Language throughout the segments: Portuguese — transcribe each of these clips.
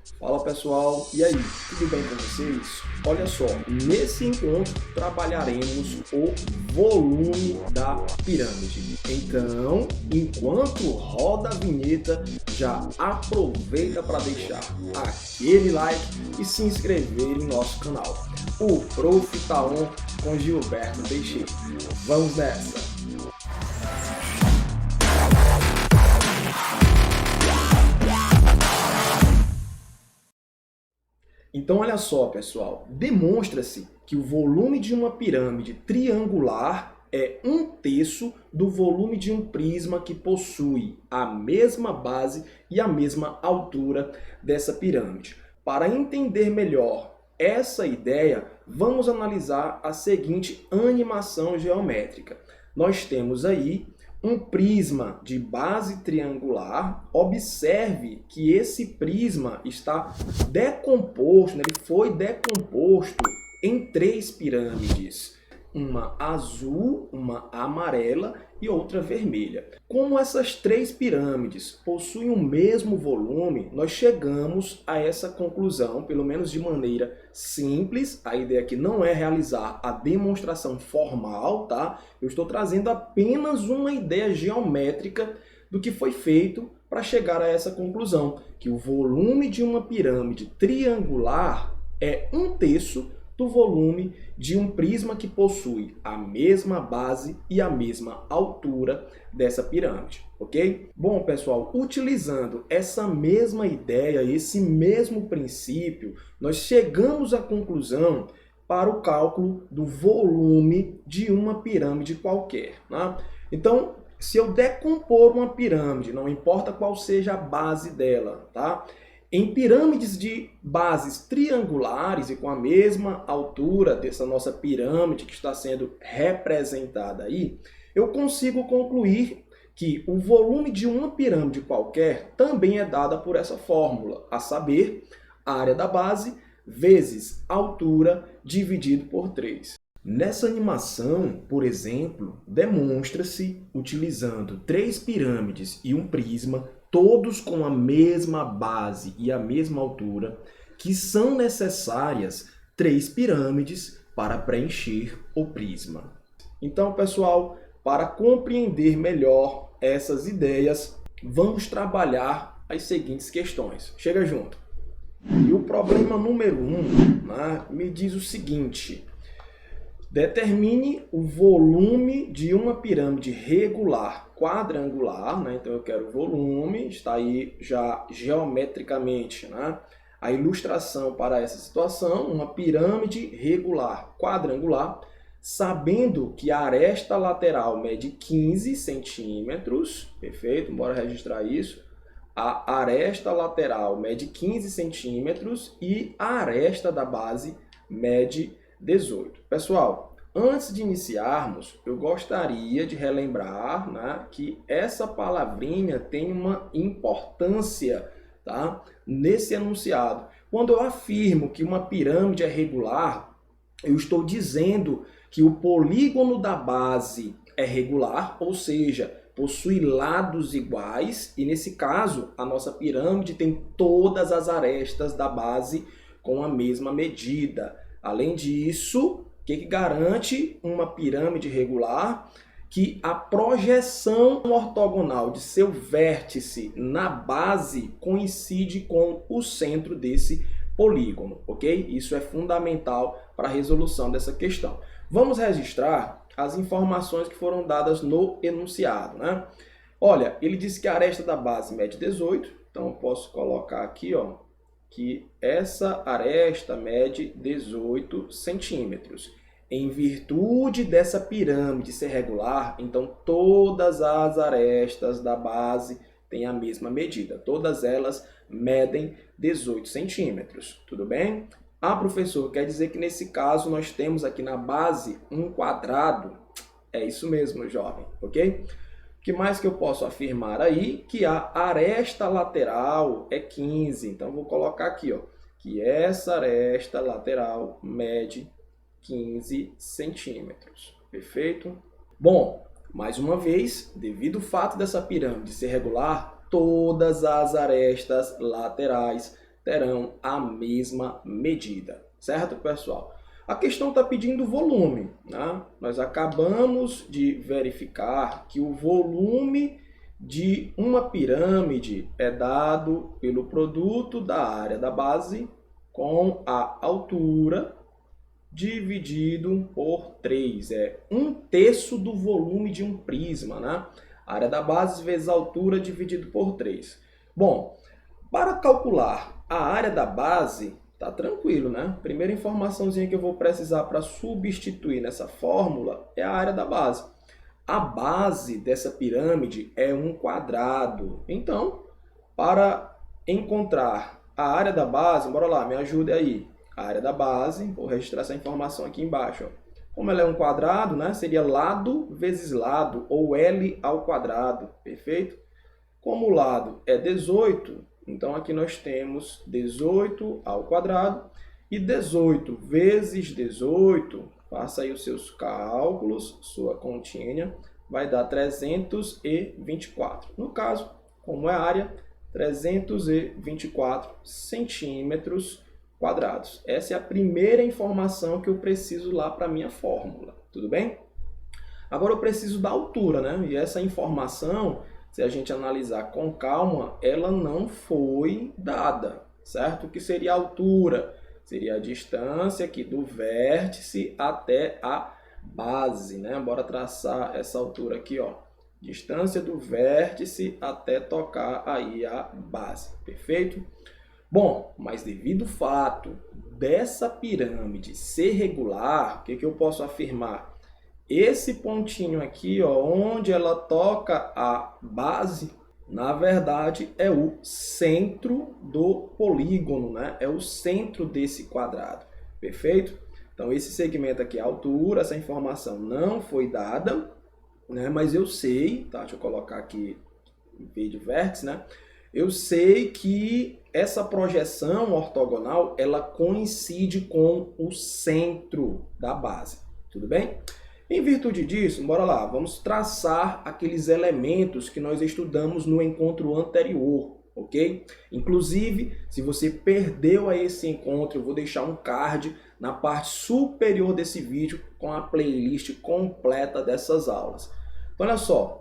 Fala pessoal, e aí, tudo bem com vocês? Olha só, nesse encontro trabalharemos o volume da pirâmide. Então, enquanto roda a vinheta, já aproveita para deixar aquele like e se inscrever em nosso canal. O Prof. Taon com Gilberto Teixeira. Vamos nessa! Então, olha só, pessoal, demonstra-se que o volume de uma pirâmide triangular é 1/3 do volume de um prisma que possui a mesma base e a mesma altura dessa pirâmide. Para entender melhor essa ideia, vamos analisar a seguinte animação geométrica. Nós temos aí um prisma de base triangular. Observe que esse prisma está decomposto, ele foi decomposto em 3 pirâmides. Uma azul, uma amarela e outra vermelha. Como essas 3 pirâmides possuem o mesmo volume, nós chegamos a essa conclusão, pelo menos de maneira simples. A ideia aqui não é realizar a demonstração formal, tá? Eu estou trazendo apenas uma ideia geométrica do que foi feito para chegar a essa conclusão, que o volume de uma pirâmide triangular é 1/3 do volume de um prisma que possui a mesma base e a mesma altura dessa pirâmide, ok? Bom, pessoal, utilizando essa mesma ideia, esse mesmo princípio, nós chegamos à conclusão para o cálculo do volume de uma pirâmide qualquer, né? Então, se eu decompor uma pirâmide, não importa qual seja a base dela, tá? Em pirâmides de bases triangulares e com a mesma altura dessa nossa pirâmide que está sendo representada aí, eu consigo concluir que o volume de uma pirâmide qualquer também é dada por essa fórmula, a saber, área da base vezes altura dividido por 3. Nessa animação, por exemplo, demonstra-se, utilizando 3 pirâmides e um prisma, todos com a mesma base e a mesma altura, que são necessárias 3 pirâmides para preencher o prisma. Então, pessoal, para compreender melhor essas ideias, vamos trabalhar as seguintes questões. Chega junto. E o problema número 1, né, me diz o seguinte: determine o volume de uma pirâmide regular quadrangular, né? Então eu quero o volume, está aí já geometricamente, né? A ilustração para essa situação, uma pirâmide regular quadrangular, sabendo que a aresta lateral mede 15 centímetros, perfeito? Bora registrar isso. A aresta lateral mede 15 centímetros e a aresta da base mede 18. Pessoal, antes de iniciarmos, eu gostaria de relembrar, né, que essa palavrinha tem uma importância, tá, nesse enunciado. Quando eu afirmo que uma pirâmide é regular, eu estou dizendo que o polígono da base é regular, ou seja, possui lados iguais, e nesse caso, a nossa pirâmide tem todas as arestas da base com a mesma medida. Além disso, o que garante uma pirâmide regular? Que a projeção ortogonal de seu vértice na base coincide com o centro desse polígono, ok? Isso é fundamental para a resolução dessa questão. Vamos registrar as informações que foram dadas no enunciado, né? Olha, ele disse que a aresta da base mede 18, então eu posso colocar aqui, ó, que essa aresta mede 18 centímetros. Em virtude dessa pirâmide ser regular, então todas as arestas da base têm a mesma medida. Todas elas medem 18 centímetros. Tudo bem? Ah, professor, quer dizer que nesse caso nós temos aqui na base um quadrado? É isso mesmo, jovem, ok? O que mais que eu posso afirmar aí? Que a aresta lateral é 15. Então, vou colocar aqui, ó, que essa aresta lateral mede 15 centímetros. Perfeito? Bom, mais uma vez, devido ao fato dessa pirâmide ser regular, todas as arestas laterais terão a mesma medida, certo, pessoal? A questão está pedindo volume, né? Nós acabamos de verificar que o volume de uma pirâmide é dado pelo produto da área da base com a altura dividido por 3. É 1/3 do volume de um prisma, né? A área da base vezes a altura dividido por 3. Bom, para calcular a área da base, tá tranquilo, né? Primeira informaçãozinha que eu vou precisar para substituir nessa fórmula é a área da base. A base dessa pirâmide é um quadrado. Então, para encontrar a área da base, bora lá, me ajude aí. A área da base, vou registrar essa informação aqui embaixo. Ó. Como ela é um quadrado, né? Seria lado vezes lado, ou L ao quadrado, perfeito? Como o lado é 18, então aqui nós temos 18 ao quadrado. E 18 vezes 18, faça aí os seus cálculos, sua continha, vai dar 324. No caso, como é a área, 324 centímetros quadrados. Essa é a primeira informação que eu preciso lá para a minha fórmula, tudo bem? Agora eu preciso da altura, né? E essa informação, se a gente analisar com calma, ela não foi dada, certo? O que seria a altura? Seria a distância aqui do vértice até a base, né? Bora traçar essa altura aqui, ó. Distância do vértice até tocar aí a base, perfeito? Bom, mas devido ao fato dessa pirâmide ser regular, o que eu posso afirmar? Esse pontinho aqui, ó, onde ela toca a base, na verdade é o centro do polígono, né? É o centro desse quadrado, perfeito? Então esse segmento aqui é a altura, essa informação não foi dada, né? Mas eu sei, tá? Deixa eu colocar aqui em vez de vértice, né? Eu sei que essa projeção ortogonal, ela coincide com o centro da base, tudo bem? Em virtude disso, bora lá, vamos traçar aqueles elementos que nós estudamos no encontro anterior, ok? Inclusive, se você perdeu esse encontro, eu vou deixar um card na parte superior desse vídeo com a playlist completa dessas aulas. Então, olha só.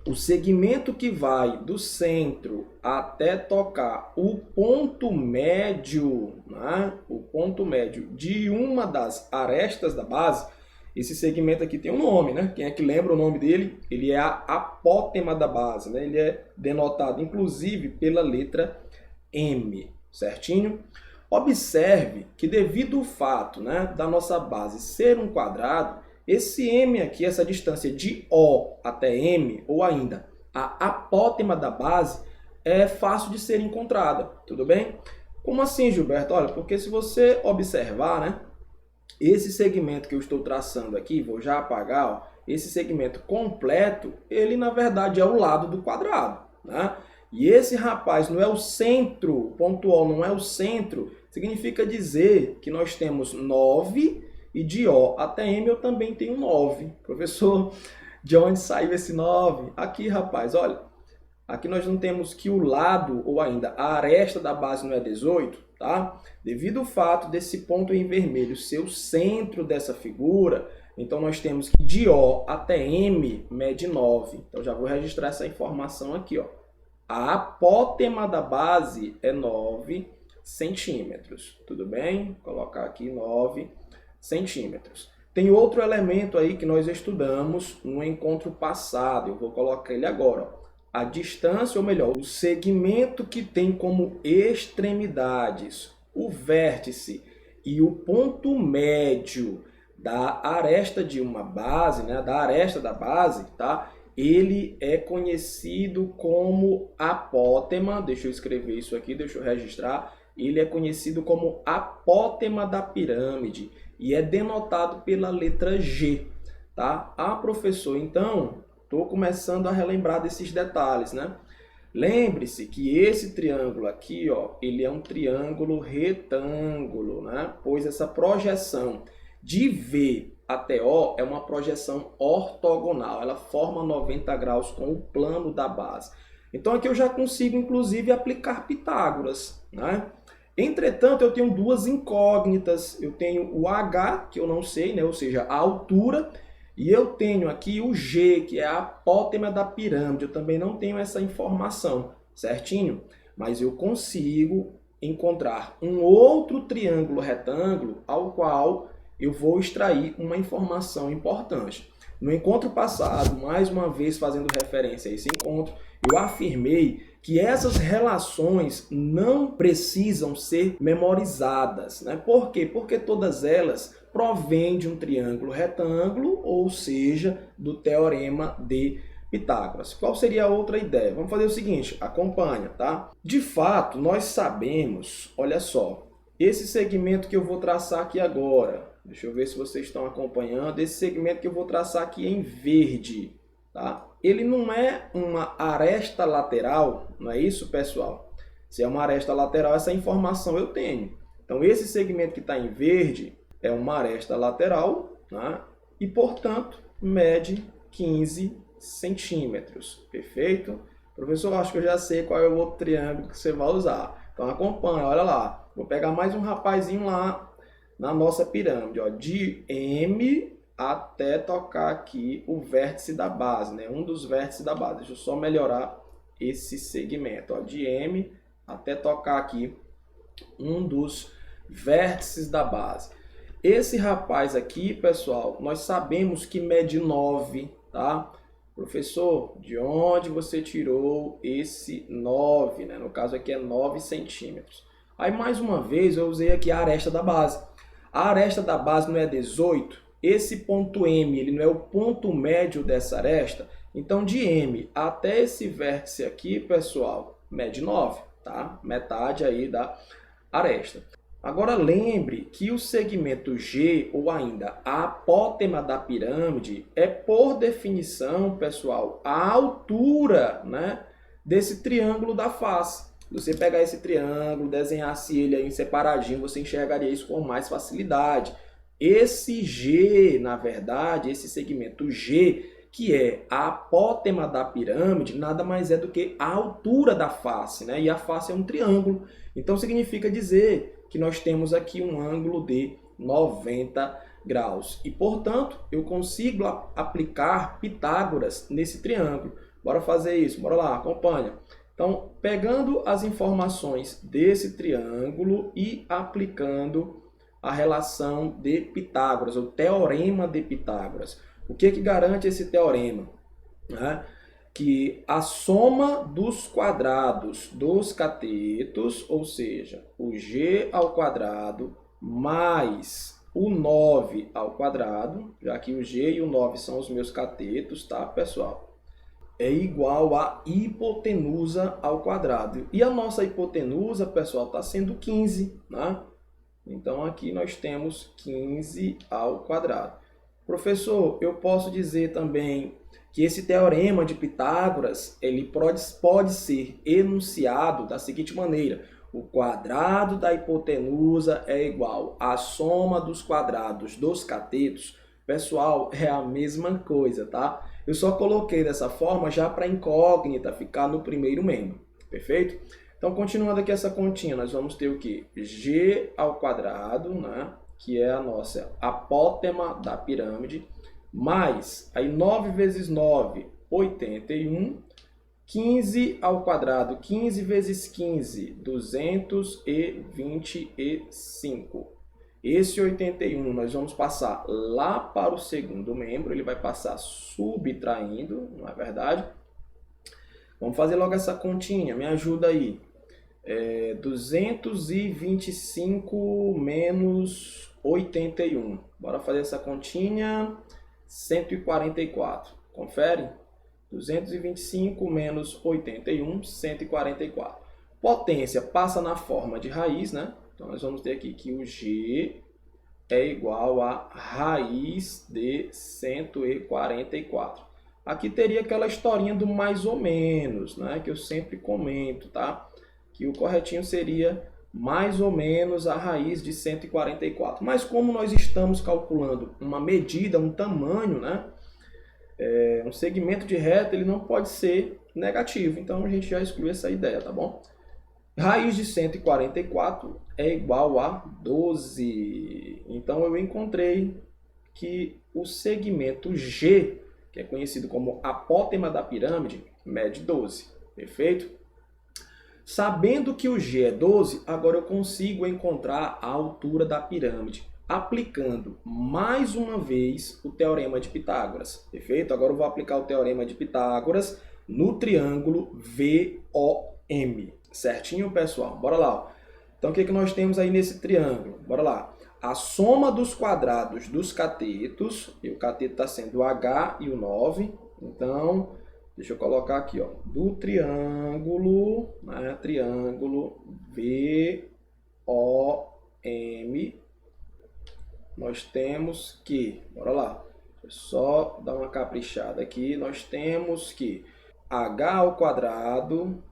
O segmento que vai do centro até tocar o ponto médio, né? O ponto médio de uma das arestas da base, esse segmento aqui tem um nome, né? Quem é que lembra o nome dele? Ele é a apótema da base, né? Ele é denotado, inclusive, pela letra M, certinho? Observe que devido ao fato, né, da nossa base ser um quadrado, esse M aqui, essa distância de O até M, ou ainda a apótema da base, é fácil de ser encontrada, tudo bem? Como assim, Gilberto? Olha, porque se você observar, né, esse segmento que eu estou traçando aqui, vou já apagar, ó, esse segmento completo, ele na verdade é o lado do quadrado, né? E esse rapaz não é o centro, ponto O não é o centro, significa dizer que nós temos 9 e de O até M eu também tenho 9. Professor, de onde saiu esse 9? Aqui, rapaz, olha. Aqui nós não temos que o lado, ou ainda a aresta da base não é 18, tá? Devido ao fato desse ponto em vermelho ser o centro dessa figura, então nós temos que de O até M mede 9. Então já vou registrar essa informação aqui, ó. A apótema da base é 9 centímetros, tudo bem? Vou colocar aqui 9 centímetros. Tem outro elemento aí que nós estudamos no encontro passado, eu vou colocar ele agora. Ó. A distância, ou melhor, o segmento que tem como extremidades o vértice e o ponto médio da aresta de uma base, né, da aresta da base, tá? Ele é conhecido como apótema, deixa eu escrever isso aqui, deixa eu registrar, ele é conhecido como apótema da pirâmide e é denotado pela letra G, tá? Ah, professor, então, estou começando a relembrar desses detalhes, né? Lembre-se que esse triângulo aqui, ó, ele é um triângulo retângulo, né? Pois essa projeção de V até O é uma projeção ortogonal, ela forma 90 graus com o plano da base. Então aqui eu já consigo, inclusive, aplicar Pitágoras, né? Entretanto, eu tenho duas incógnitas. Eu tenho o H, que eu não sei, né? Ou seja, a altura, e eu tenho aqui o G, que é a apótema da pirâmide. Eu também não tenho essa informação, certinho? Mas eu consigo encontrar um outro triângulo retângulo ao qual eu vou extrair uma informação importante. No encontro passado, mais uma vez fazendo referência a esse encontro, eu afirmei que essas relações não precisam ser memorizadas, né? Por quê? Porque todas elas provêm de um triângulo retângulo, ou seja, do teorema de Pitágoras. Qual seria a outra ideia? Vamos fazer o seguinte, acompanha, tá? De fato, nós sabemos, olha só, esse segmento que eu vou traçar aqui agora, deixa eu ver se vocês estão acompanhando, esse segmento que eu vou traçar aqui em verde, tá? Ele não é uma aresta lateral, não é isso, pessoal? Se é uma aresta lateral, essa informação eu tenho. Então, esse segmento que está em verde é uma aresta lateral, né? E, portanto, mede 15 centímetros. Perfeito? Professor, acho que eu já sei qual é o outro triângulo que você vai usar. Então, acompanha, olha lá. Vou pegar mais um rapazinho lá na nossa pirâmide, ó, de M até tocar aqui o vértice da base, né? Um dos vértices da base. Deixa eu só melhorar esse segmento, ó, de M até tocar aqui um dos vértices da base. Esse rapaz aqui, pessoal, nós sabemos que mede 9, tá? Professor, de onde você tirou esse 9, né? No caso aqui é 9 centímetros. Aí, mais uma vez, eu usei aqui a aresta da base. A aresta da base não é 18? Esse ponto M, ele não é o ponto médio dessa aresta? Então, de M até esse vértice aqui, pessoal, mede 9, tá? Metade aí da aresta. Agora, lembre que o segmento G, ou ainda a apótema da pirâmide, é, por definição, pessoal, a altura, né, desse triângulo da face. Se você pegar esse triângulo, desenhasse ele aí em separadinho, você enxergaria isso com mais facilidade. Esse G, na verdade, esse segmento G, que é a apótema da pirâmide, nada mais é do que a altura da face, né? E a face é um triângulo. Então, significa dizer que nós temos aqui um ângulo de 90 graus. E, portanto, eu consigo aplicar Pitágoras nesse triângulo. Bora fazer isso, bora lá, acompanha. Então, pegando as informações desse triângulo e aplicando a relação de Pitágoras, o teorema de Pitágoras. O que garante esse teorema? Que a soma dos quadrados dos catetos, ou seja, o g ao quadrado mais o 9 ao quadrado, já que o g e o 9 são os meus catetos, tá, pessoal? É igual a hipotenusa ao quadrado. E a nossa hipotenusa, pessoal, está sendo 15, né? Então, aqui nós temos 15 ao quadrado. Professor, eu posso dizer também que esse teorema de Pitágoras ele pode ser enunciado da seguinte maneira. O quadrado da hipotenusa é igual à soma dos quadrados dos catetos. Pessoal, é a mesma coisa, tá? Eu só coloquei dessa forma já para incógnita ficar no primeiro membro, perfeito? Então, continuando aqui essa continha, nós vamos ter o quê? G ao quadrado, né? Que é a nossa apótema da pirâmide, mais, aí 9 vezes 9, 81, 15 ao quadrado, 15 vezes 15, 225. Esse 81 nós vamos passar lá para o segundo membro, ele vai passar subtraindo, não é verdade? Vamos fazer logo essa continha, me ajuda aí. 225 menos 81. Bora fazer essa continha. 144. Confere? 225 menos 81, 144. Potência passa na forma de raiz, né? Então, nós vamos ter aqui que o G é igual a raiz de 144. Aqui teria aquela historinha do mais ou menos, né? Que eu sempre comento, tá? Que o corretinho seria mais ou menos a raiz de 144. Mas como nós estamos calculando uma medida, um tamanho, né? Um segmento de reta, ele não pode ser negativo. Então, a gente já exclui essa ideia, tá bom? Raiz de 144 é igual a 12. Então eu encontrei que o segmento G, que é conhecido como apótema da pirâmide, mede 12. Perfeito? Sabendo que o G é 12, agora eu consigo encontrar a altura da pirâmide, aplicando mais uma vez o Teorema de Pitágoras. Perfeito? Agora eu vou aplicar o Teorema de Pitágoras no triângulo VOM. Certinho, pessoal? Bora lá. Então, o que nós temos aí nesse triângulo? Bora lá. A soma dos quadrados dos catetos, e o cateto está sendo o H e o 9. Então, deixa eu colocar aqui, ó, do triângulo, né, triângulo VOM, nós temos que, bora lá, deixa eu só dar uma caprichada aqui, nós temos que H ao quadrado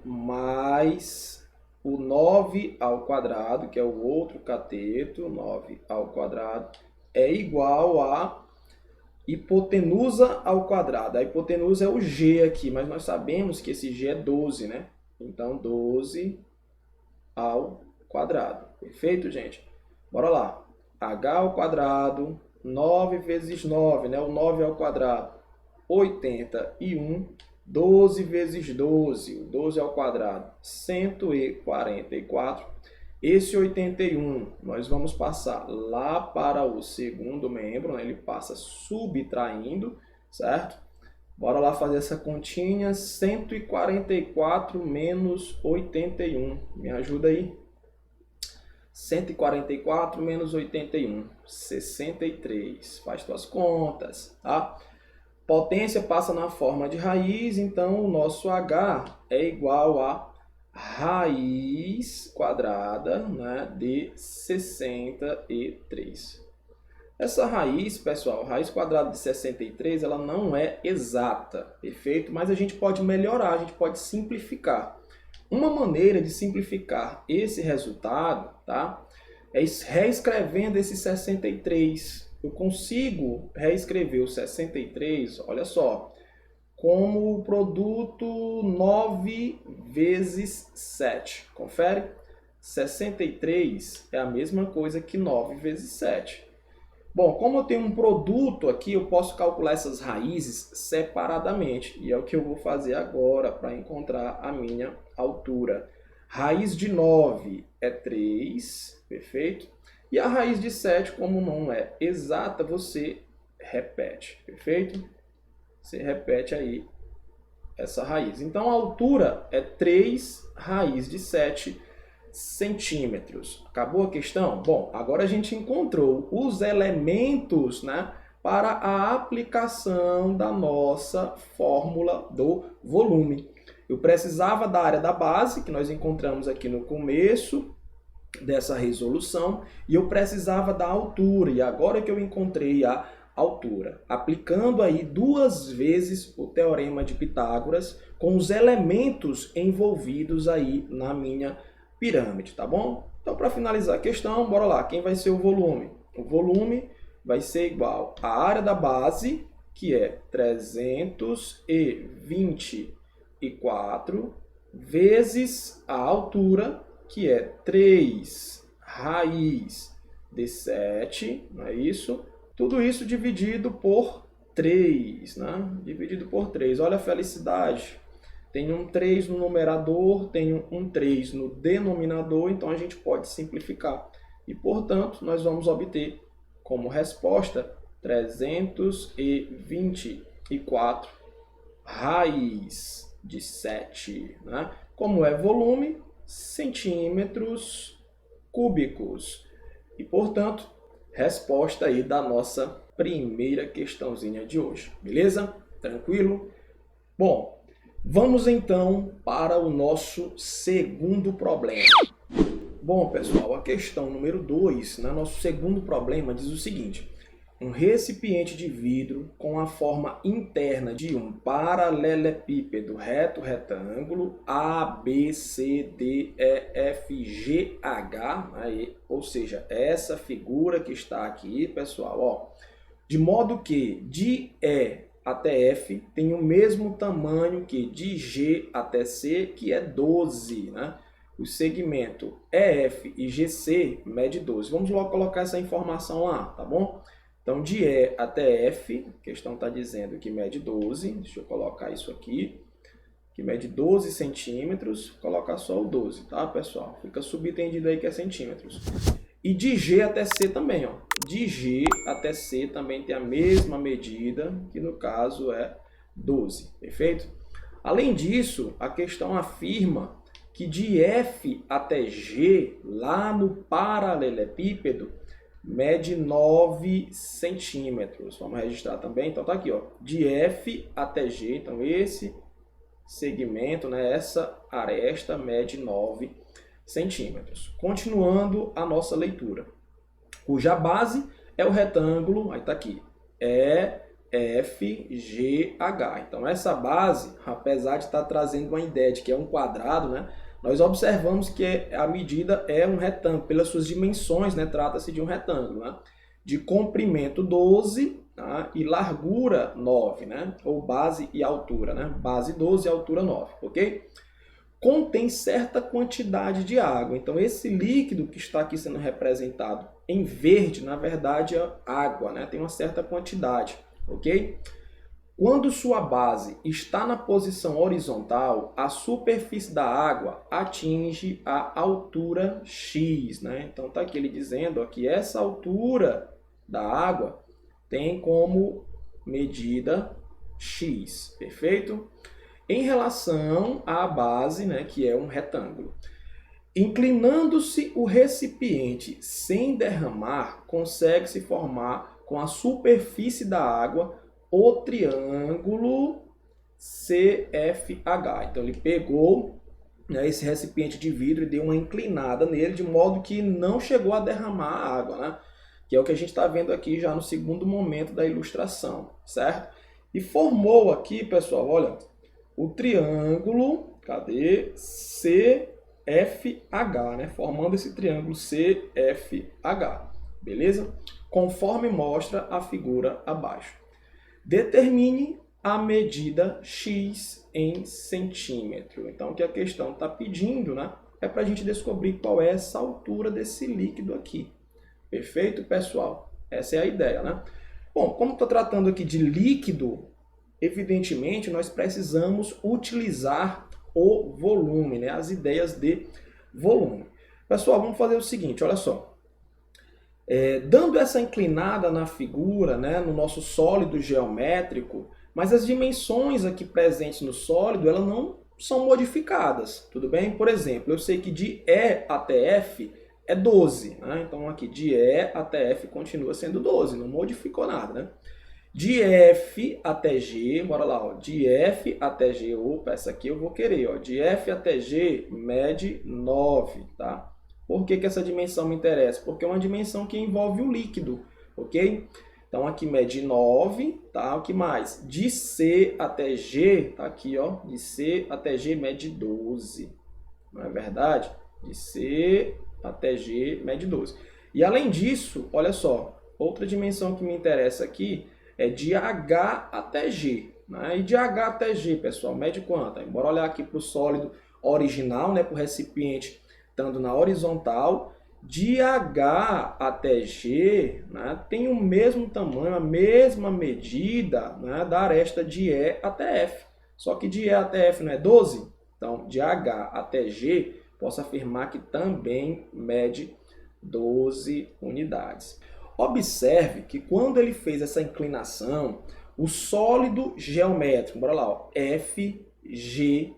mais o 9 ao quadrado, que é o outro cateto, 9 ao quadrado, é igual a hipotenusa ao quadrado. A hipotenusa é o G aqui, mas nós sabemos que esse G é 12, né? Então, 12 ao quadrado. Perfeito, gente? Bora lá. H ao quadrado, 9 vezes 9, né? O 9 ao quadrado, 81. 12 vezes 12, o 12 ao quadrado, 144. Esse 81, nós vamos passar lá para o segundo membro, né? Ele passa subtraindo, certo? Bora lá fazer essa continha, 144 menos 81, me ajuda aí. 144 menos 81, 63, faz tuas contas, tá? Potência passa na forma de raiz, então o nosso H é igual a raiz quadrada, né, de 63. Essa raiz, pessoal, raiz quadrada de 63, ela não é exata, perfeito? Mas a gente pode melhorar, a gente pode simplificar. Uma maneira de simplificar esse resultado, tá, é reescrevendo esse 63. Eu consigo reescrever o 63, olha só, como o produto 9 vezes 7. Confere? 63 é a mesma coisa que 9 vezes 7. Bom, como eu tenho um produto aqui, eu posso calcular essas raízes separadamente. E é o que eu vou fazer agora para encontrar a minha altura. Raiz de 9 é 3, perfeito? E a raiz de 7, como não é exata, você repete, perfeito? Você repete aí essa raiz. Então, a altura é 3 raiz de 7 centímetros. Acabou a questão? Bom, agora a gente encontrou os elementos, né, para a aplicação da nossa fórmula do volume. Eu precisava da área da base, que nós encontramos aqui no começo dessa resolução, e eu precisava da altura, e agora que eu encontrei a altura, aplicando aí 2 vezes o Teorema de Pitágoras com os elementos envolvidos aí na minha pirâmide, tá bom? Então, para finalizar a questão, bora lá, quem vai ser o volume? O volume vai ser igual à área da base, que é 324, vezes a altura, que é 3 raiz de 7, não é isso? Tudo isso dividido por 3, né? Dividido por 3. Olha a felicidade. Tem um 3 no numerador, tem um 3 no denominador, então a gente pode simplificar. E, portanto, nós vamos obter como resposta 324 raiz de 7, né? Como é volume, centímetros cúbicos. E, portanto, resposta aí da nossa primeira questãozinha de hoje. Beleza? Tranquilo? Bom, vamos então para o nosso segundo problema. Bom, pessoal, a questão número 2, né, nosso segundo problema, diz o seguinte. Um recipiente de vidro com a forma interna de um paralelepípedo reto retângulo ABCDEFGH, aí, ou seja, essa figura que está aqui, pessoal, ó, de modo que de E até F tem o mesmo tamanho que de G até C, que é 12, né? O segmento EF e GC mede 12. Vamos logo colocar essa informação lá, tá bom? Então, de E até F, a questão está dizendo que mede 12. Deixa eu colocar isso aqui. Que mede 12 centímetros. Vou colocar só o 12, tá, pessoal? Fica subentendido aí que é centímetros. E de G até C também, ó. De G até C também tem a mesma medida, que no caso é 12, perfeito? Além disso, a questão afirma que de F até G, lá no paralelepípedo, mede 9 centímetros. Vamos registrar também. Então tá aqui, ó. De F até G, então esse segmento, né, essa aresta mede 9 centímetros. Continuando a nossa leitura, cuja base é o retângulo, aí está aqui, EFGH. Então essa base, apesar de estar trazendo uma ideia de que é um quadrado, né, nós observamos que a medida é um retângulo, pelas suas dimensões, né, trata-se de um retângulo, né, de comprimento 12, tá, e largura 9, né, ou base e altura, né, base 12 e altura 9, ok? Contém certa quantidade de água. Então, esse líquido que está aqui sendo representado em verde, na verdade, é água, né? Tem uma certa quantidade, ok? Quando sua base está na posição horizontal, a superfície da água atinge a altura x, né? Então, está aqui ele dizendo ó, que essa altura da água tem como medida x, perfeito? Em relação à base, né, que é um retângulo. Inclinando-se o recipiente sem derramar, consegue-se formar com a superfície da água o triângulo CFH. Então ele pegou, né, esse recipiente de vidro e deu uma inclinada nele, de modo que não chegou a derramar a água, né? Que é o que a gente está vendo aqui já no segundo momento da ilustração, certo? E formou aqui, pessoal, olha, o triângulo, cadê? CFH, né? Formando esse triângulo CFH, beleza? Conforme mostra a figura abaixo. Determine a medida x em centímetro. Então, o que a questão está pedindo, né? É para a gente descobrir qual é essa altura desse líquido aqui. Perfeito, pessoal? Essa é a ideia, né? Bom, como estou tratando aqui de líquido, evidentemente, nós precisamos utilizar o volume, né? As ideias de volume. Pessoal, vamos fazer o seguinte, olha só. Dando essa inclinada na figura, né, no nosso sólido geométrico, mas as dimensões aqui presentes no sólido, elas não são modificadas, tudo bem? Por exemplo, eu sei que de E até F é 12, né? Então aqui de E até F continua sendo 12, não modificou nada, né? De F até G, bora lá, ó, de F até G, opa, essa aqui eu vou querer, ó, de F até G mede 9, tá? Por que que essa dimensão me interessa? Porque é uma dimensão que envolve o líquido, ok? Então aqui mede 9, tá? O que mais? De C até G, tá aqui, ó, de C até G mede 12, não é verdade? De C até G mede 12. E além disso, olha só, outra dimensão que me interessa aqui é de H até G. Né? E de H até G, pessoal, mede quanto? Bora olhar aqui para o sólido original, né, para o recipiente estando na horizontal. De H até G, né, tem o mesmo tamanho, a mesma medida, né, da aresta de E até F. Só que de E até F não é 12? Então, de H até G, posso afirmar que também mede 12 unidades. Observe que quando ele fez essa inclinação, o sólido geométrico, bora lá, ó, FGCH,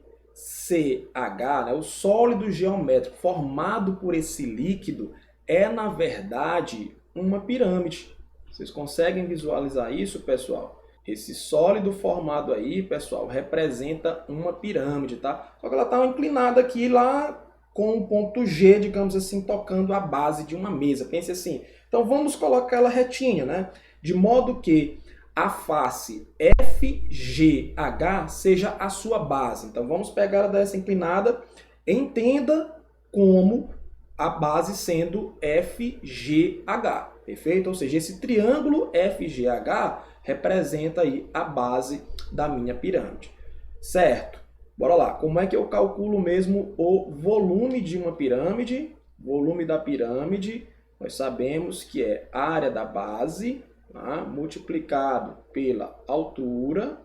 né, o sólido geométrico formado por esse líquido é, na verdade, uma pirâmide. Vocês conseguem visualizar isso, pessoal? Esse sólido formado aí, pessoal, representa uma pirâmide, tá? Só que ela está inclinada aqui lá com o ponto G, digamos assim, tocando a base de uma mesa. Pense assim. Então vamos colocar ela retinha, né? De modo que a face FGH seja a sua base. Então vamos pegar ela dessa inclinada. Entenda como a base sendo FGH, perfeito? Ou seja, esse triângulo FGH representa aí a base da minha pirâmide. Certo? Bora lá. Como é que eu calculo mesmo o volume de uma pirâmide? Volume da pirâmide, nós sabemos que é a área da base, tá, multiplicado pela altura,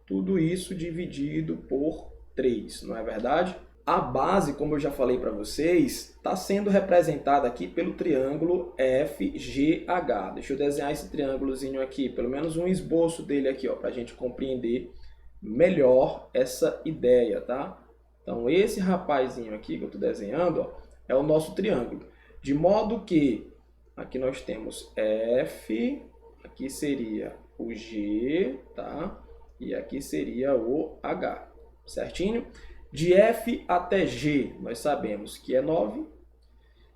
tudo isso dividido por 3, não é verdade? A base, como eu já falei para vocês, está sendo representada aqui pelo triângulo FGH. Deixa eu desenhar esse triângulozinho aqui, pelo menos um esboço dele aqui, para a gente compreender melhor essa ideia, tá? Então, esse rapazinho aqui que eu estou desenhando, é o nosso triângulo. De modo que aqui nós temos F, aqui seria o G, tá? E aqui seria o H, certinho? De F até G, nós sabemos que é 9.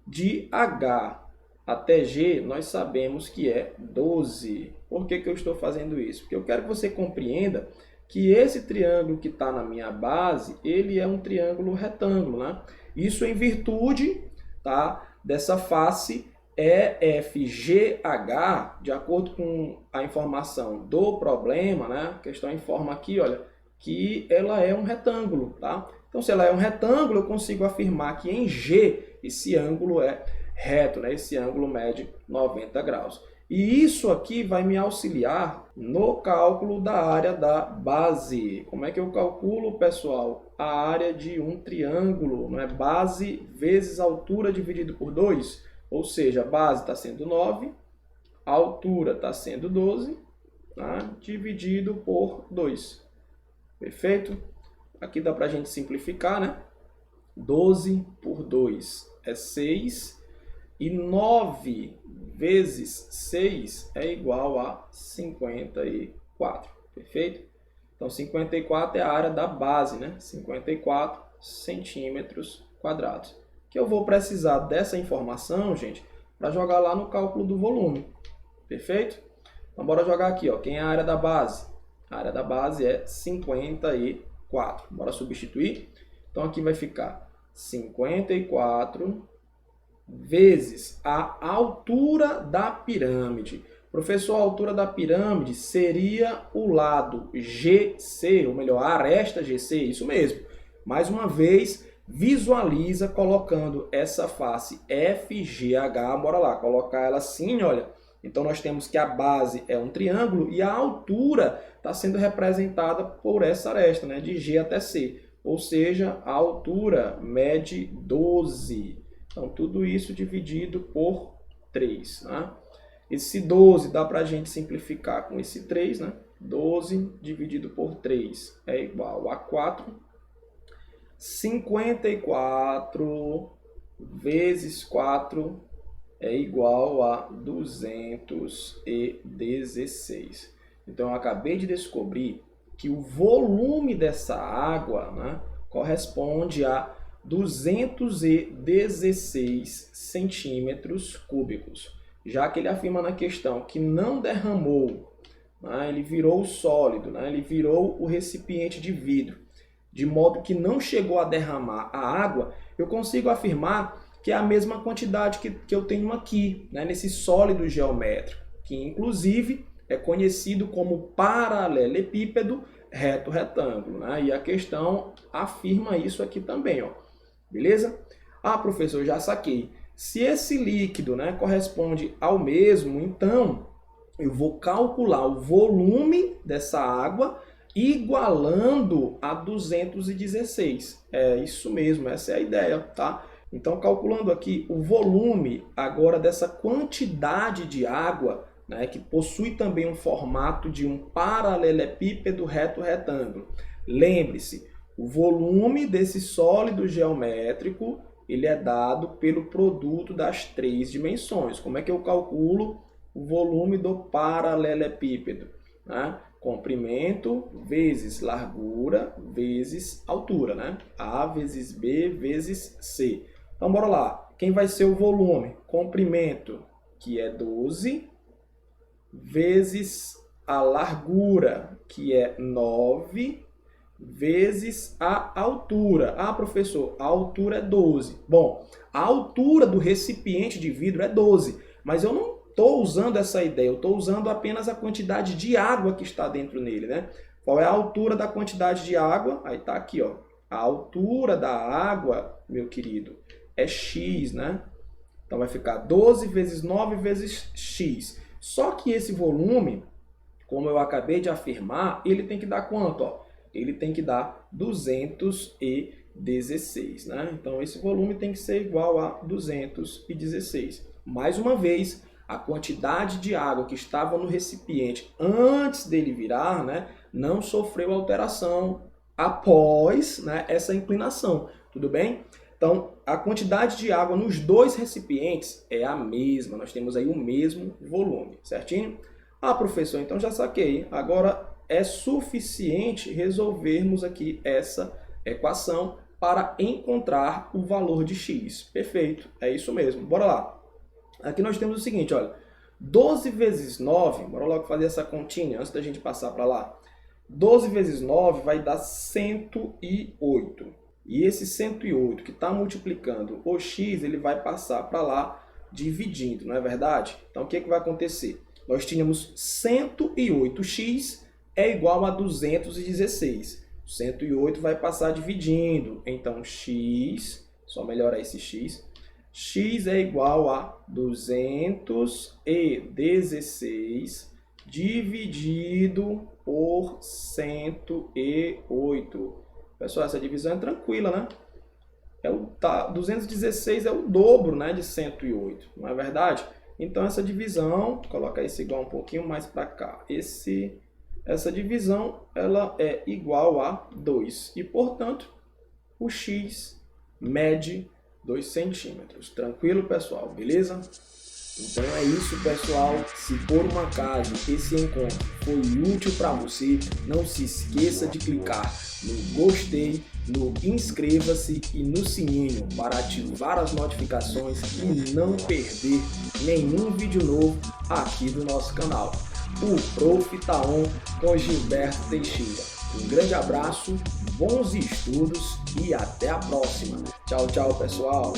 De H até G, nós sabemos que é 12. Por que eu estou fazendo isso? Porque eu quero que você compreenda que esse triângulo que está na minha base, ele é um triângulo retângulo, né? Isso em virtude, tá, dessa face EFGH, de acordo com a informação do problema, né? A questão informa aqui, olha, que ela é um retângulo, tá? Então, se ela é um retângulo, eu consigo afirmar que em G esse ângulo é reto, né? Esse ângulo mede 90 graus. E isso aqui vai me auxiliar no cálculo da área da base. Como é que eu calculo, pessoal? A área de um triângulo, não é? Base vezes altura dividido por 2. Ou seja, a base está sendo 9, a altura está sendo 12, tá? Dividido por 2. Perfeito? Aqui dá para a gente simplificar, né? 12 por 2 é 6. E 9 vezes 6 é igual a 54. Perfeito? Então, 54 é a área da base, né? 54 centímetros quadrados. Que eu vou precisar dessa informação, gente, para jogar lá no cálculo do volume. Perfeito? Então, bora jogar aqui, ó. Quem é a área da base? A área da base é 54. Bora substituir? Então, aqui vai ficar 54 vezes a altura da pirâmide. Professor, a altura da pirâmide seria o lado GC, ou melhor, a aresta GC, isso mesmo. Mais uma vez, visualiza colocando essa face FGH, bora lá, colocar ela assim, olha. Então, nós temos que a base é um triângulo e a altura está sendo representada por essa aresta, né, de G até C. Ou seja, a altura mede 12. Então, tudo isso dividido por 3. Né? Esse 12 dá para a gente simplificar com esse 3. Né? 12 dividido por 3 é igual a 4. 54 vezes 4 é igual a 216. Então, eu acabei de descobrir que o volume dessa água, né, corresponde a 216 centímetros cúbicos, já que ele afirma na questão que não derramou, né, ele virou sólido, né, ele virou o recipiente de vidro, de modo que não chegou a derramar a água, eu consigo afirmar que é a mesma quantidade que eu tenho aqui, né, nesse sólido geométrico, que inclusive é conhecido como paralelepípedo reto-retângulo. Né? E a questão afirma isso aqui também, ó. Beleza? Ah, professor, já saquei. Se esse líquido, né, corresponde ao mesmo, então eu vou calcular o volume dessa água igualando a 216. É isso mesmo, essa é a ideia, tá? Então, calculando aqui o volume agora dessa quantidade de água, né, que possui também um formato de um paralelepípedo reto-retângulo. Lembre-se, o volume desse sólido geométrico ele é dado pelo produto das 3 dimensões. Como é que eu calculo o volume do paralelepípedo? Né? Comprimento vezes largura vezes altura. Né? A vezes B vezes C. Então, bora lá. Quem vai ser o volume? Comprimento, que é 12, vezes a largura, que é 9, vezes a altura. Ah, professor, a altura é 12. Bom, a altura do recipiente de vidro é 12, mas eu não estou usando essa ideia, eu estou usando apenas a quantidade de água que está dentro nele, né? Qual é a altura da quantidade de água? Aí está aqui, ó. A altura da água, meu querido, é x, né? Então vai ficar 12 vezes 9 vezes x. Só que esse volume, como eu acabei de afirmar, ele tem que dar quanto? Ó? Ele tem que dar 216, né? Então esse volume tem que ser igual a 216. Mais uma vez, a quantidade de água que estava no recipiente antes dele virar, né, não sofreu alteração após, né, essa inclinação, tudo bem? Então, a quantidade de água nos dois recipientes é a mesma, nós temos aí o mesmo volume, certinho? Ah, professor, então já saquei. Agora é suficiente resolvermos aqui essa equação para encontrar o valor de x. Perfeito, é isso mesmo. Bora lá. Aqui nós temos o seguinte, olha, 12 vezes 9, bora logo fazer essa continha antes da gente passar para lá. 12 vezes 9 vai dar 108. E esse 108 que está multiplicando o x, ele vai passar para lá dividindo, não é verdade? Então o que vai acontecer? Nós tínhamos 108x é igual a 216. 108 vai passar dividindo, então x, só melhorar esse x é igual a 216 dividido por 108. Pessoal, essa divisão é tranquila, né? 216 é o dobro, né, de 108, não é verdade? Então essa divisão, vou colocar esse igual um pouquinho mais para cá. Essa divisão ela é igual a 2 e, portanto, o x mede 2 centímetros. Tranquilo, pessoal? Beleza? Então é isso, pessoal. Se por um acaso esse encontro foi útil para você, não se esqueça de clicar no gostei, no inscreva-se e no sininho para ativar as notificações e não perder nenhum vídeo novo aqui do nosso canal. O Prof. Tá On com Gilberto Teixeira. Um grande abraço, bons estudos e até a próxima. Tchau, tchau, pessoal!